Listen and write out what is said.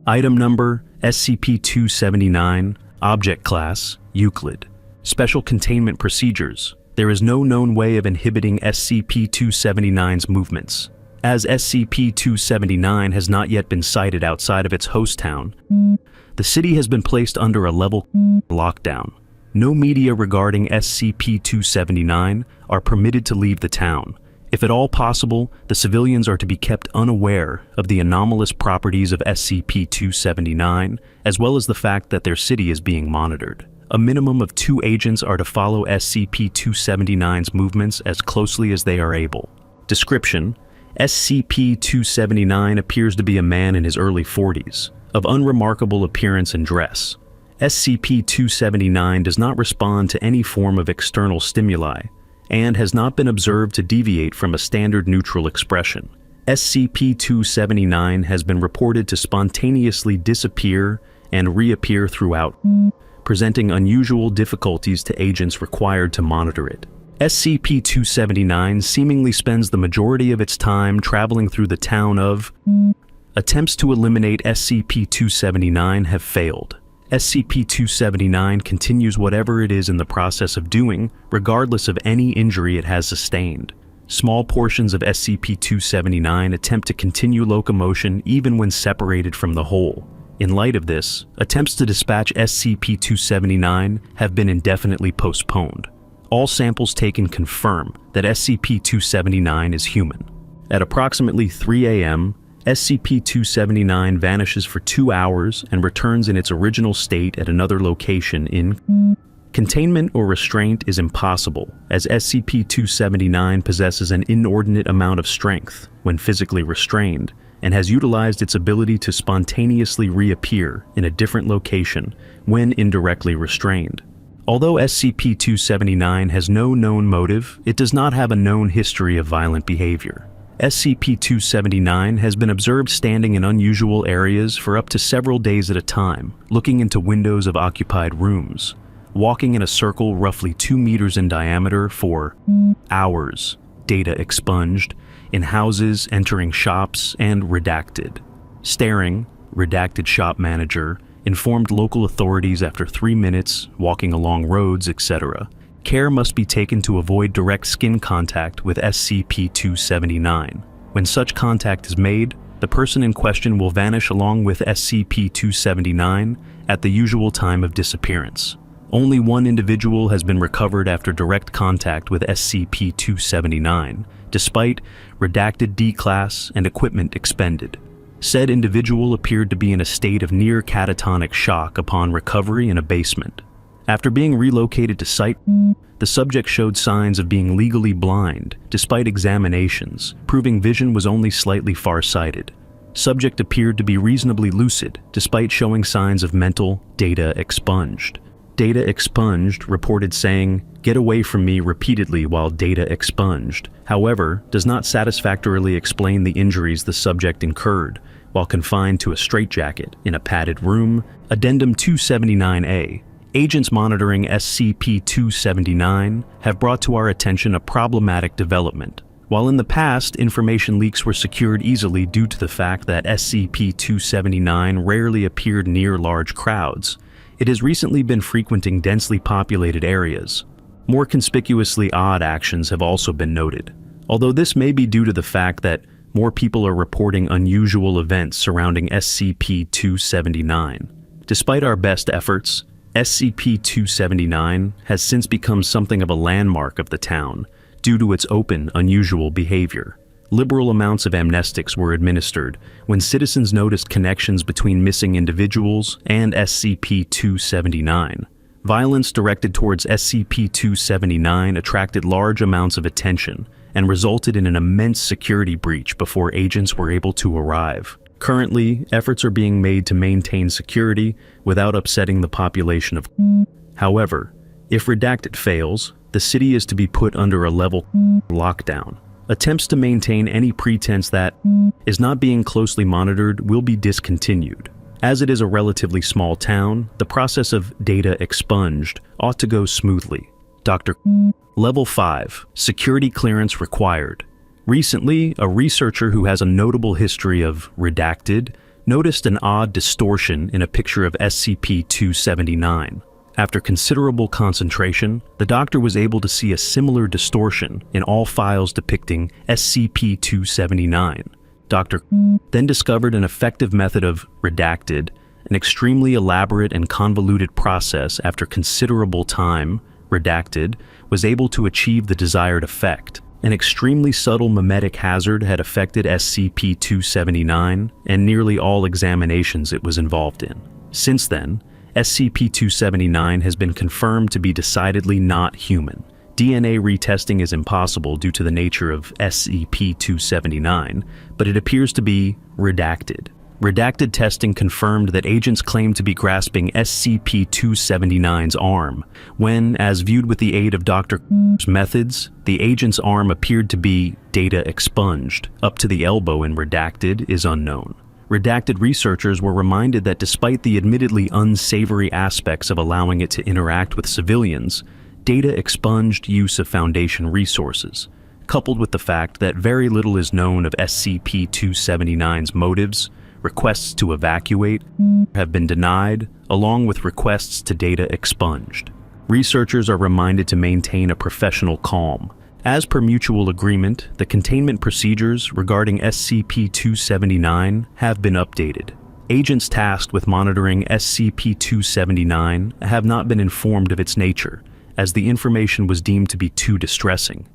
Item Number SCP-279. Object Class Euclid. Special Containment Procedures. There is no known way of inhibiting SCP-279's movements. As SCP-279 has not yet been sighted outside of its host town, the city has been placed under a level lockdown. No media regarding SCP-279 are permitted to leave the town. If at all possible, the civilians are to be kept unaware of the anomalous properties of SCP-279, as well as the fact that their city is being monitored. A minimum of 2 agents are to follow SCP-279's movements as closely as they are able. Description: SCP-279 appears to be a man in his early 40s, of unremarkable appearance and dress. SCP-279 does not respond to any form of external stimuli, and has not been observed to deviate from a standard neutral expression. SCP-279 has been reported to spontaneously disappear and reappear throughout, presenting unusual difficulties to agents required to monitor it. SCP-279 seemingly spends the majority of its time traveling through the town of. Attempts to eliminate SCP-279 have failed. SCP-279 continues whatever it is in the process of doing, regardless of any injury it has sustained. Small portions of SCP-279 attempt to continue locomotion even when separated from the whole. In light of this, attempts to dispatch SCP-279 have been indefinitely postponed. All samples taken confirm that SCP-279 is human. At approximately 3 a.m., SCP-279 vanishes for 2 hours and returns in its original state at another location in. Containment or restraint is impossible, as SCP-279 possesses an inordinate amount of strength when physically restrained, and has utilized its ability to spontaneously reappear in a different location when indirectly restrained. Although SCP-279 has no known motive, it does not have a known history of violent behavior. SCP-279 has been observed standing in unusual areas for up to several days at a time, looking into windows of occupied rooms, walking in a circle roughly 2 meters in diameter for hours, data expunged, in houses, entering shops, and redacted. Staring, redacted shop manager, informed local authorities after 3 minutes, walking along roads, etc. Care must be taken to avoid direct skin contact with SCP-279. When such contact is made, the person in question will vanish along with SCP-279 at the usual time of disappearance. Only one individual has been recovered after direct contact with SCP-279, despite redacted D-class and equipment expended. Said individual appeared to be in a state of near catatonic shock upon recovery in a basement. After being relocated to site, the subject showed signs of being legally blind, despite examinations, proving vision was only slightly farsighted. Subject appeared to be reasonably lucid, despite showing signs of mental data expunged. Data expunged reported saying, "Get away from me" repeatedly while data expunged, however, does not satisfactorily explain the injuries the subject incurred while confined to a straitjacket in a padded room. Addendum 279A. Agents monitoring SCP-279 have brought to our attention a problematic development. While in the past, information leaks were secured easily due to the fact that SCP-279 rarely appeared near large crowds, it has recently been frequenting densely populated areas. More conspicuously odd actions have also been noted, although this may be due to the fact that more people are reporting unusual events surrounding SCP-279. Despite our best efforts, SCP-279 has since become something of a landmark of the town due to its open, unusual behavior. Liberal amounts of amnestics were administered when citizens noticed connections between missing individuals and SCP-279. Violence directed towards SCP-279 attracted large amounts of attention and resulted in an immense security breach before agents were able to arrive. Currently, efforts are being made to maintain security without upsetting the population of. However, if redacted fails, the city is to be put under a level lockdown. Attempts to maintain any pretense that is not being closely monitored will be discontinued. As it is a relatively small town, the process of data expunged ought to go smoothly. Dr. Level 5. Security clearance required. Recently, a researcher who has a notable history of redacted, noticed an odd distortion in a picture of SCP-279. After considerable concentration, the doctor was able to see a similar distortion in all files depicting SCP-279. Dr. then discovered an effective method of redacted, an extremely elaborate and convoluted process after considerable time. Redacted was able to achieve the desired effect. An extremely subtle memetic hazard had affected SCP-279 and nearly all examinations it was involved in. Since then, SCP-279 has been confirmed to be decidedly not human. DNA retesting is impossible due to the nature of SCP-279, but it appears to be redacted. Redacted testing confirmed that agents claimed to be grasping SCP-279's arm, when, as viewed with the aid of Dr. methods, the agent's arm appeared to be data expunged. Up to the elbow in redacted is unknown. Redacted researchers were reminded that despite the admittedly unsavory aspects of allowing it to interact with civilians, data expunged use of Foundation resources, coupled with the fact that very little is known of SCP-279's motives, requests to evacuate have been denied, along with requests to data expunged. Researchers are reminded to maintain a professional calm. As per mutual agreement, the containment procedures regarding SCP-279 have been updated. Agents tasked with monitoring SCP-279 have not been informed of its nature, as the information was deemed to be too distressing.